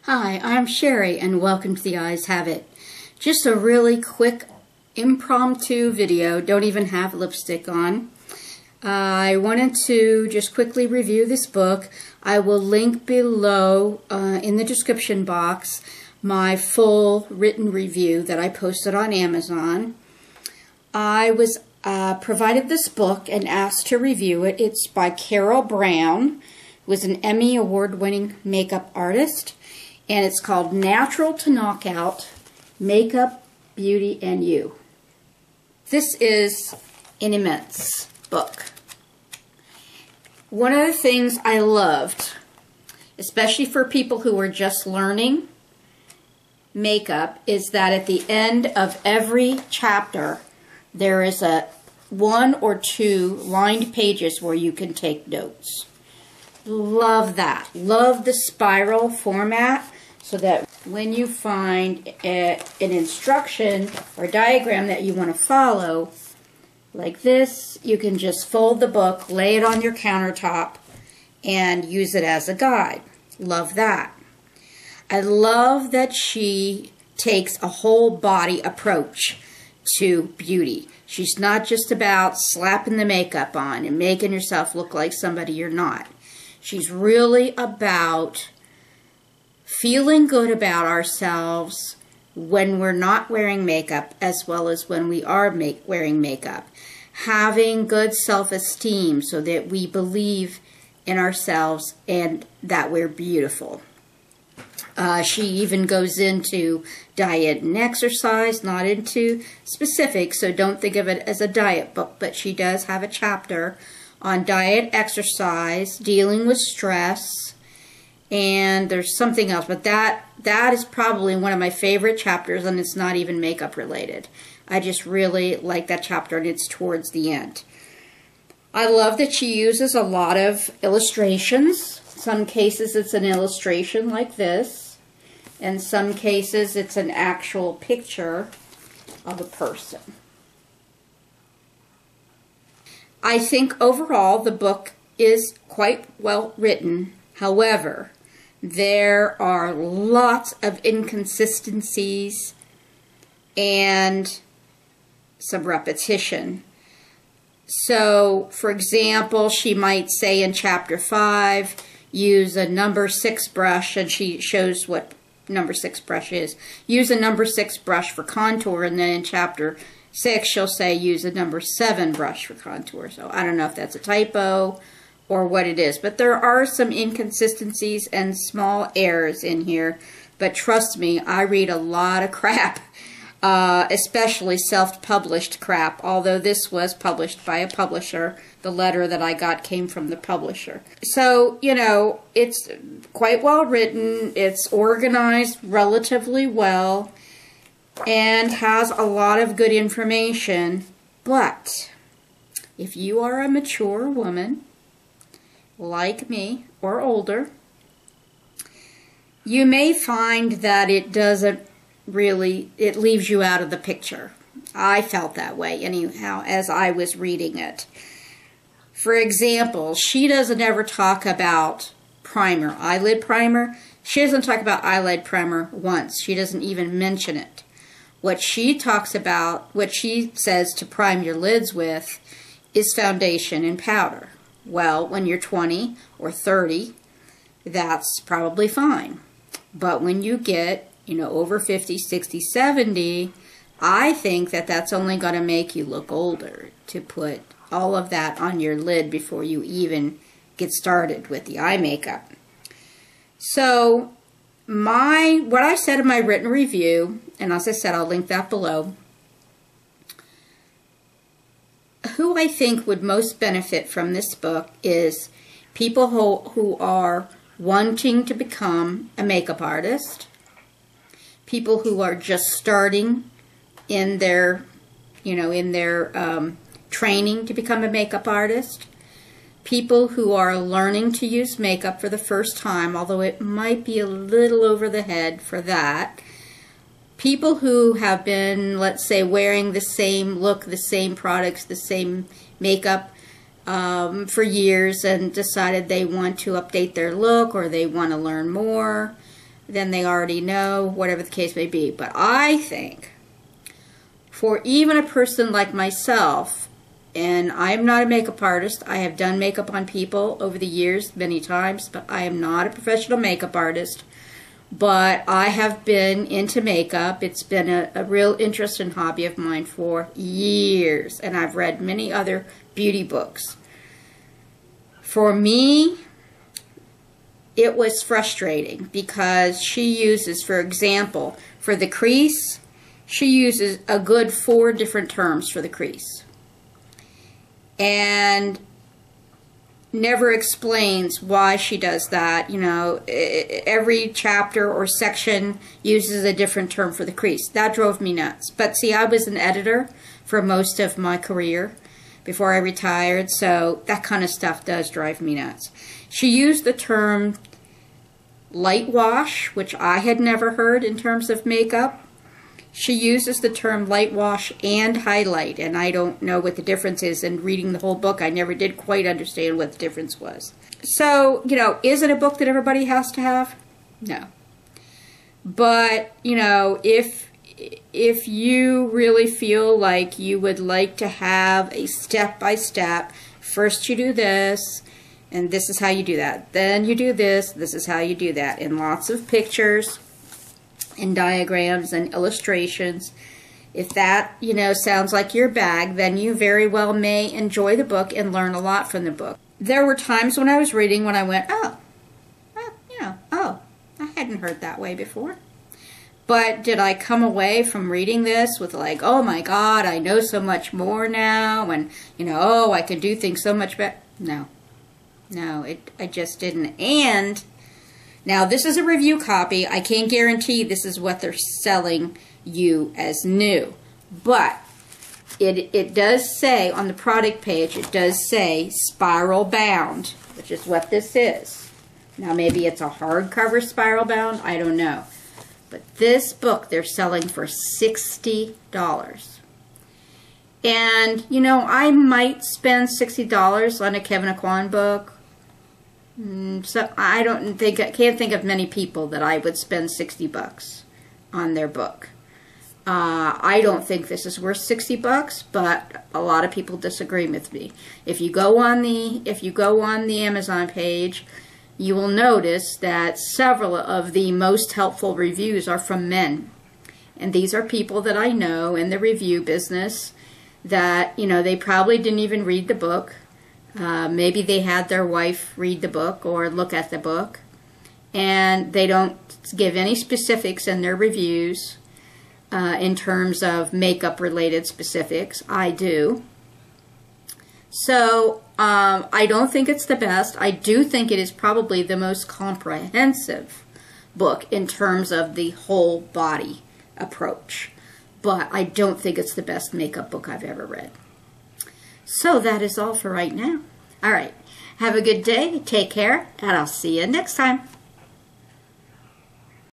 Hi, I'm Sherry and welcome to The Eyes Have It. Just a really quick impromptu video, don't even have lipstick on. I wanted to just quickly review this book. I will link below in the description box my full written review that I posted on Amazon. I was provided this book and asked to review it. It's by Carol Brown, who is an Emmy award-winning makeup artist. And it's called Natural to Knockout, Makeup, Beauty, and You. This is an immense book. One of the things I loved, especially for people who are just learning makeup, is that at the end of every chapter, there is a 1 or 2 lined pages where you can take notes. Love that. Love the spiral format, so that when you find an instruction or diagram that you want to follow, like this, you can just fold the book, lay it on your countertop, and use it as a guide. Love that. I love that she takes a whole body approach to beauty. She's not just about slapping the makeup on and making yourself look like somebody you're not. She's really about feeling good about ourselves when we're not wearing makeup as well as when we are wearing makeup. Having good self-esteem so that we believe in ourselves and that we're beautiful. She even goes into diet and exercise, not into specifics, so don't think of it as a diet book, but she does have a chapter on diet, exercise, dealing with stress, and there's something else, but that is probably one of my favorite chapters, and it's not even makeup related. I just really like that chapter, and it's towards the end. I love that she uses a lot of illustrations. Some cases it's an illustration like this. In some cases it's an actual picture of a person. I think overall the book is quite well written. However, there are lots of inconsistencies and some repetition. So, for example, she might say in chapter 5, use a number 6 brush, and she shows what number 6 brush is. Use a number 6 brush for contour, and then in chapter 6 she'll say use a number 7 brush for contour. So I don't know if that's a typo or what it is, but there are some inconsistencies and small errors in here. But trust me, I read a lot of crap, especially self-published crap, although this was published by a publisher. The letter that I got came from the publisher. So, you know, it's quite well written, it's organized relatively well, and has a lot of good information. But if you are a mature woman, like me, or older, you may find that it doesn't really, it leaves you out of the picture. I felt that way anyhow as I was reading it. For example, she doesn't ever talk about primer, eyelid primer. She doesn't talk about eyelid primer once. She doesn't even mention it. What she talks about, what she says to prime your lids with, is foundation and powder. Well, when you're 20 or 30, that's probably fine. But when you get, you know, over 50, 60, 70, I think that that's only going to make you look older to put all of that on your lid before you even get started with the eye makeup. So, what I said in my written review, and as I said, I'll link that below, who I think would most benefit from this book is people who are wanting to become a makeup artist, people who are just starting in their, you know, in their training to become a makeup artist, people who are learning to use makeup for the first time, although it might be a little over the head for that, people who have been, let's say, wearing the same look, the same products, the same makeup for years and decided they want to update their look or they want to learn more. then they already know, whatever the case may be. But I think for even a person like myself, and I'm not a makeup artist, I have done makeup on people over the years many times, but I am not a professional makeup artist. But I have been into makeup. It's been a real interest and hobby of mine for years, and I've read many other beauty books. For me, it was frustrating because she uses, for example, for the crease, she uses a good 4 different terms for the crease. And never explains why she does that. You know, every chapter or section uses a different term for the crease. That drove me nuts. But see, I was an editor for most of my career before I retired, so that kind of stuff does drive me nuts. She used the term light wash, which I had never heard in terms of makeup. She uses the term light wash and highlight, and I don't know what the difference is. And reading the whole book, I never did quite understand what the difference was. So, you know, is it a book that everybody has to have? No. But, you know, if you really feel like you would like to have a step-by-step, first you do this, and this is how you do that. Then you do this, this is how you do that. And lots of pictures and diagrams and illustrations. If that, you know, sounds like your bag, then you very well may enjoy the book and learn a lot from the book. There were times when I was reading when I went, oh, I hadn't heard that way before. But did I come away from reading this with like, oh my God, I know so much more now, and, you know, oh, I can do things so much better? No. No, I just didn't. And now, this is a review copy. I can't guarantee this is what they're selling you as new. But it does say, on the product page, it does say spiral bound, which is what this is. Now, maybe it's a hardcover spiral bound. I don't know. But this book, they're selling for $60. And, you know, I might spend $60 on a Kevin Aquan book. So I can't think of many people that I would spend $60 on their book. I don't think this is worth $60, but a lot of people disagree with me. If you go on the Amazon page, you will notice that several of the most helpful reviews are from men. And these are people that I know in the review business that, you know, they probably didn't even read the book. Maybe they had their wife read the book or look at the book, and they don't give any specifics in their reviews in terms of makeup-related specifics. I do. So I don't think it's the best. I do think it is probably the most comprehensive book in terms of the whole body approach, but I don't think it's the best makeup book I've ever read. So that is all for right now. All right. Have a good day. Take care, and I'll see you next time.